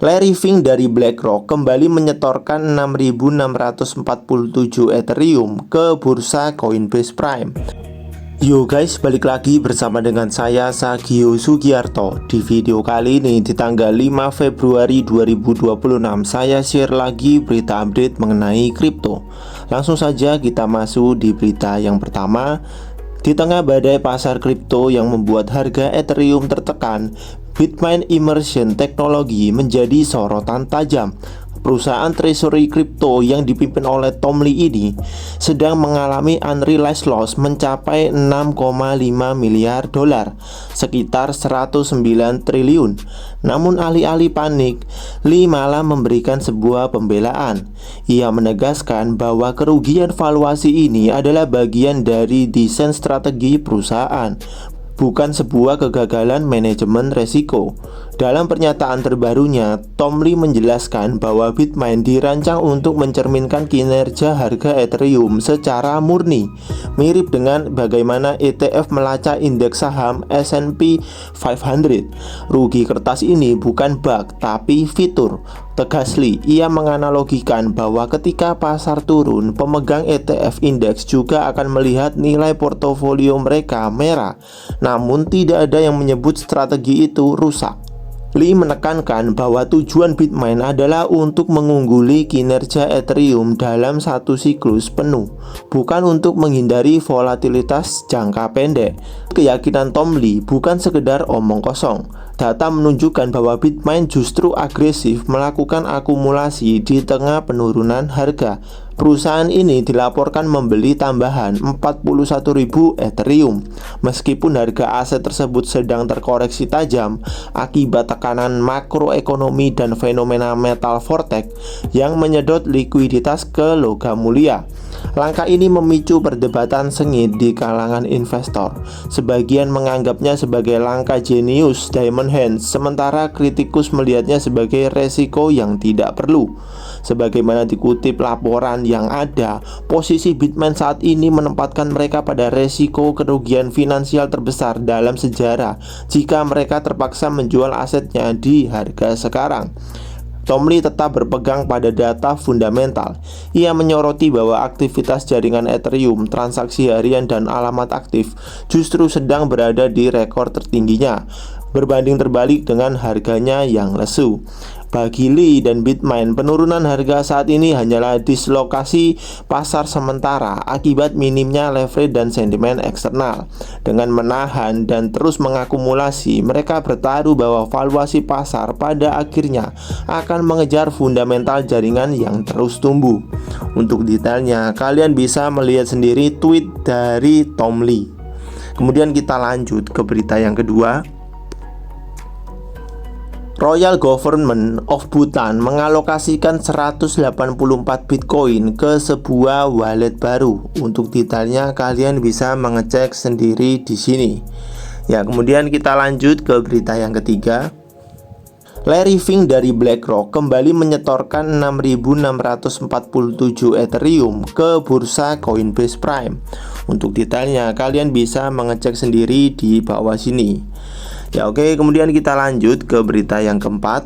Larry Fink dari BlackRock kembali menyetorkan 6.647 Ethereum ke bursa Coinbase Prime. Yo guys, balik lagi bersama dengan saya Sagio Sugiarto. Di video kali ini di tanggal 5 Februari 2026 saya share lagi berita update mengenai kripto. Langsung saja kita masuk di berita yang pertama. Di tengah badai pasar kripto yang membuat harga Ethereum tertekan, Bitmain Immersion Technology menjadi sorotan tajam. Perusahaan treasury kripto yang dipimpin oleh Tom Lee ini sedang mengalami unrealized loss mencapai 6,5 miliar dolar, sekitar 109 triliun. Namun alih-alih panik, Lee malah memberikan sebuah pembelaan. Ia menegaskan bahwa kerugian valuasi ini adalah bagian dari desain strategi perusahaan, bukan sebuah kegagalan manajemen resiko. Dalam pernyataan terbarunya, Tom Lee menjelaskan bahwa Bitmain dirancang untuk mencerminkan kinerja harga Ethereum secara murni, mirip dengan bagaimana ETF melacak indeks saham S&P 500. Rugi kertas ini bukan bug, tapi fitur. Tegas Lee, ia menganalogikan bahwa ketika pasar turun, pemegang ETF indeks juga akan melihat nilai portofolio mereka merah. Namun tidak ada yang menyebut strategi itu rusak. Lee menekankan bahwa tujuan Bitmain adalah untuk mengungguli kinerja Ethereum dalam satu siklus penuh, bukan untuk menghindari volatilitas jangka pendek. Keyakinan Tom Lee bukan sekedar omong kosong. Data menunjukkan bahwa Bitmain justru agresif melakukan akumulasi di tengah penurunan harga. Perusahaan ini dilaporkan membeli tambahan 41.000 Ethereum. Meskipun harga aset tersebut sedang terkoreksi tajam akibat tekanan makroekonomi dan fenomena metal vortex yang menyedot likuiditas ke logam mulia. Langkah ini memicu perdebatan sengit di kalangan investor. Sebagian menganggapnya sebagai langkah jenius diamond hands, sementara kritikus melihatnya sebagai resiko yang tidak perlu. Sebagaimana dikutip laporan yang ada, posisi Bitmain saat ini menempatkan mereka pada resiko kerugian finansial terbesar dalam sejarah jika mereka terpaksa menjual asetnya di harga sekarang. Tom Lee tetap berpegang pada data fundamental. Ia menyoroti bahwa aktivitas jaringan Ethereum, transaksi harian, dan alamat aktif justru sedang berada di rekor tertingginya, berbanding terbalik dengan harganya yang lesu. Bagi Lee dan Bitmain, penurunan harga saat ini hanyalah dislokasi pasar sementara akibat minimnya leverage dan sentimen eksternal. Dengan menahan dan terus mengakumulasi, mereka bertaruh bahwa valuasi pasar pada akhirnya akan mengejar fundamental jaringan yang terus tumbuh. Untuk detailnya, kalian bisa melihat sendiri tweet dari Tom Lee. Kemudian kita lanjut ke berita yang kedua. Royal Government of Bhutan mengalokasikan 184 Bitcoin ke sebuah wallet baru. Untuk detailnya kalian bisa mengecek sendiri di sini. Ya, kemudian kita lanjut ke berita yang ketiga. Larry Fink dari BlackRock kembali menyetorkan 6.647 Ethereum ke bursa Coinbase Prime. Untuk detailnya kalian bisa mengecek sendiri di bawah sini. Ya oke, kemudian kita lanjut ke berita yang keempat.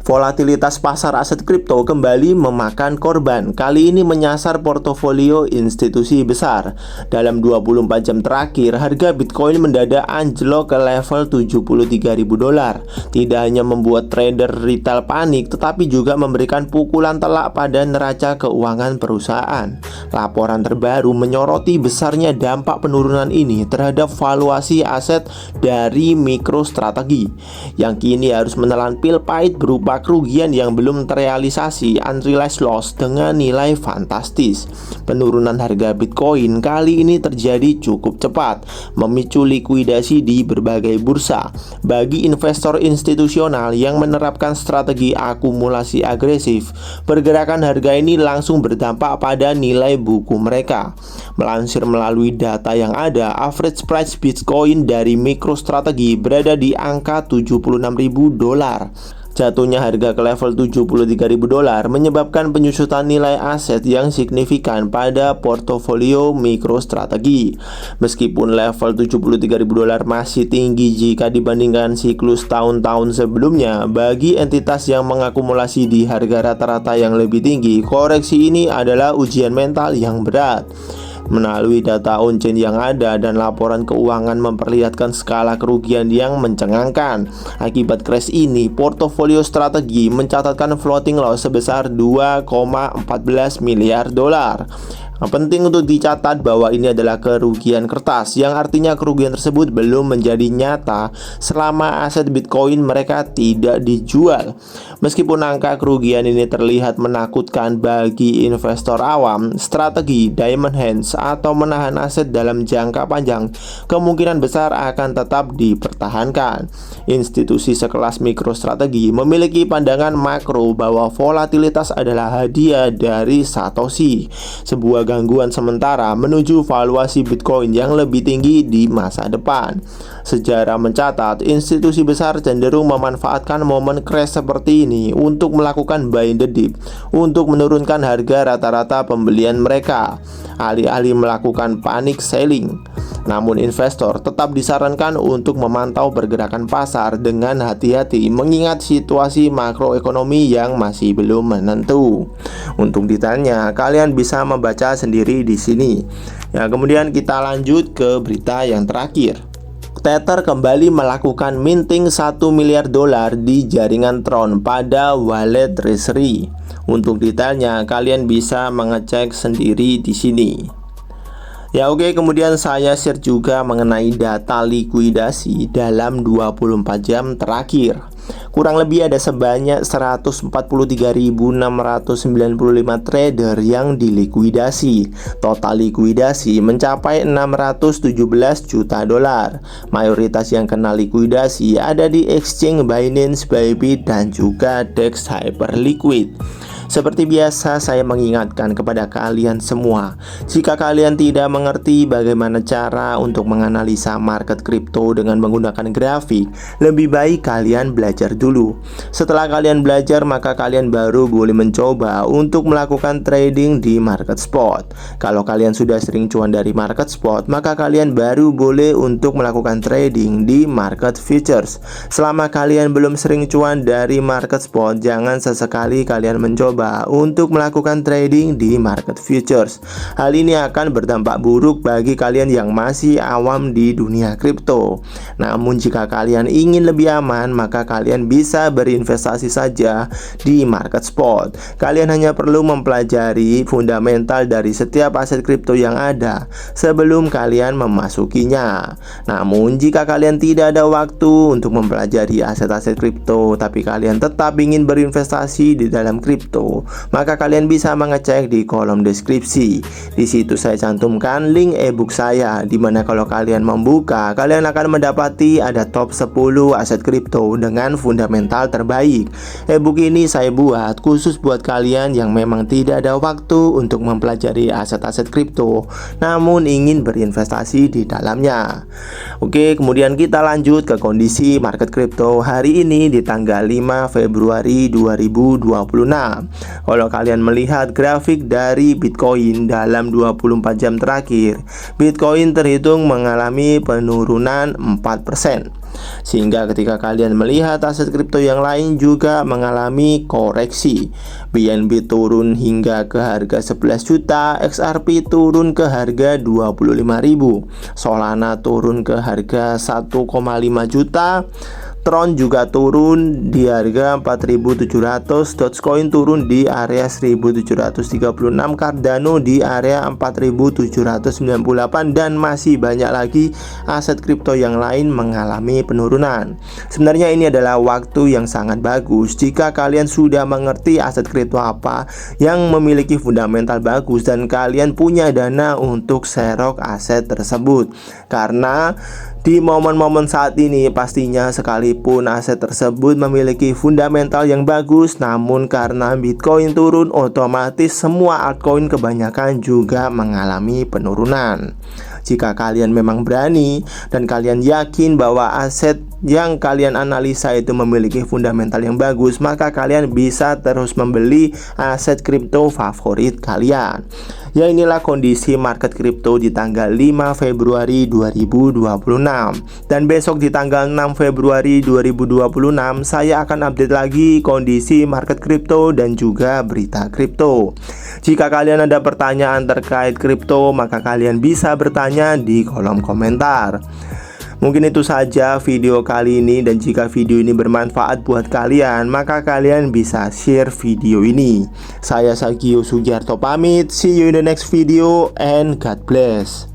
Volatilitas pasar aset kripto kembali memakan korban. Kali ini menyasar portofolio institusi besar. Dalam 24 jam terakhir, harga Bitcoin mendadak anjlok ke level 73.000 dolar. Tidak hanya membuat trader retail panik, tetapi juga memberikan pukulan telak pada neraca keuangan perusahaan. Laporan terbaru menyoroti besarnya dampak penurunan ini terhadap valuasi aset dari MicroStrategy, yang kini harus menelan pil pahit berupa kerugian yang belum terrealisasi unrealized loss dengan nilai fantastis. Penurunan harga Bitcoin kali ini terjadi cukup cepat, memicu likuidasi di berbagai bursa. Bagi investor institusional yang menerapkan strategi akumulasi agresif, pergerakan harga ini langsung berdampak pada nilai buku mereka. Melansir melalui data yang ada, average price Bitcoin dari MicroStrategy berada di angka 76.000 dolar. Jatuhnya harga ke level 73.000 dolar menyebabkan penyusutan nilai aset yang signifikan pada portofolio MicroStrategy. Meskipun level 73.000 dolar masih tinggi jika dibandingkan siklus tahun-tahun sebelumnya, bagi entitas yang mengakumulasi di harga rata-rata yang lebih tinggi, koreksi ini adalah ujian mental yang berat. Melalui data on-chain yang ada dan laporan keuangan memperlihatkan skala kerugian yang mencengangkan. Akibat crash ini, portofolio strategi mencatatkan floating loss sebesar 2,14 miliar dolar. Penting untuk dicatat bahwa ini adalah kerugian kertas, yang artinya kerugian tersebut belum menjadi nyata selama aset Bitcoin mereka tidak dijual. Meskipun angka kerugian ini terlihat menakutkan bagi investor awam, strategi diamond hands atau menahan aset dalam jangka panjang kemungkinan besar akan tetap dipertahankan. Institusi sekelas MicroStrategy memiliki pandangan makro bahwa volatilitas adalah hadiah dari Satoshi, sebuah gangguan sementara menuju valuasi Bitcoin yang lebih tinggi di masa depan. Sejarah mencatat, institusi besar cenderung memanfaatkan momen crash seperti ini untuk melakukan buy the dip, untuk menurunkan harga rata-rata pembelian mereka, alih-alih melakukan panic selling. Namun investor tetap disarankan untuk memantau pergerakan pasar dengan hati-hati mengingat situasi makroekonomi yang masih belum menentu. Untuk detailnya kalian bisa membaca sendiri di sini. Ya, kemudian kita lanjut ke berita yang terakhir. Tether kembali melakukan minting 1 miliar dolar di jaringan Tron pada wallet Treasury. Untuk detailnya kalian bisa mengecek sendiri di sini. Ya oke, kemudian saya share juga mengenai data likuidasi dalam 24 jam terakhir. Kurang lebih ada sebanyak 143.695 trader yang dilikuidasi. Total likuidasi mencapai 617 juta dolar. Mayoritas yang kena likuidasi ada di exchange Binance, Bybit, dan juga DEX Hyperliquid. Seperti biasa, saya mengingatkan kepada kalian semua, jika kalian tidak mengerti bagaimana cara untuk menganalisa market kripto dengan menggunakan grafik, lebih baik kalian belajar dulu. Setelah kalian belajar, maka kalian baru boleh mencoba untuk melakukan trading di market spot. Kalau kalian sudah sering cuan dari market spot, maka kalian baru boleh untuk melakukan trading di market futures. Selama kalian belum sering cuan dari market spot, jangan sesekali kalian mencoba untuk melakukan trading di market futures. Hal ini akan berdampak buruk bagi kalian yang masih awam di dunia kripto. Namun jika kalian ingin lebih aman, maka kalian bisa berinvestasi saja di market spot. Kalian hanya perlu mempelajari fundamental dari setiap aset kripto yang ada sebelum kalian memasukinya. Namun jika kalian tidak ada waktu untuk mempelajari aset-aset kripto, tapi kalian tetap ingin berinvestasi di dalam kripto, maka kalian bisa mengecek di kolom deskripsi. Di situ saya cantumkan link ebook saya, dimana kalau kalian membuka, kalian akan mendapati ada top 10 aset kripto dengan fundamental terbaik. Ebook ini saya buat khusus buat kalian yang memang tidak ada waktu untuk mempelajari aset-aset kripto, namun ingin berinvestasi di dalamnya. Oke, kemudian kita lanjut ke kondisi market kripto hari ini di tanggal 5 Februari 2026. Kalau kalian melihat grafik dari Bitcoin dalam 24 jam terakhir, Bitcoin terhitung mengalami penurunan 4%. Sehingga ketika kalian melihat aset kripto yang lain juga mengalami koreksi. BNB turun hingga ke harga 11 juta, XRP turun ke harga 25.000, Solana turun ke harga 1,5 juta, Tron juga turun di harga 4.700, Dogecoin turun di area 1.736, Cardano di area 4.798, dan masih banyak lagi aset kripto yang lain mengalami penurunan. Sebenarnya ini adalah waktu yang sangat bagus jika kalian sudah mengerti aset kripto apa yang memiliki fundamental bagus dan kalian punya dana untuk serok aset tersebut. Karena di momen-momen saat ini pastinya sekalipun aset tersebut memiliki fundamental yang bagus, namun karena Bitcoin turun, otomatis semua altcoin kebanyakan juga mengalami penurunan. Jika kalian memang berani dan kalian yakin bahwa aset yang kalian analisa itu memiliki fundamental yang bagus, maka kalian bisa terus membeli aset kripto favorit kalian. Ya, inilah kondisi market kripto di tanggal 5 Februari 2026. Dan besok di tanggal 6 Februari 2026 saya akan update lagi kondisi market kripto dan juga berita kripto. Jika kalian ada pertanyaan terkait kripto, maka kalian bisa bertanya di kolom komentar. Mungkin itu saja video kali ini, dan jika video ini bermanfaat buat kalian, maka kalian bisa share video ini. Saya Sakio Sugiarto pamit, see you in the next video and God bless.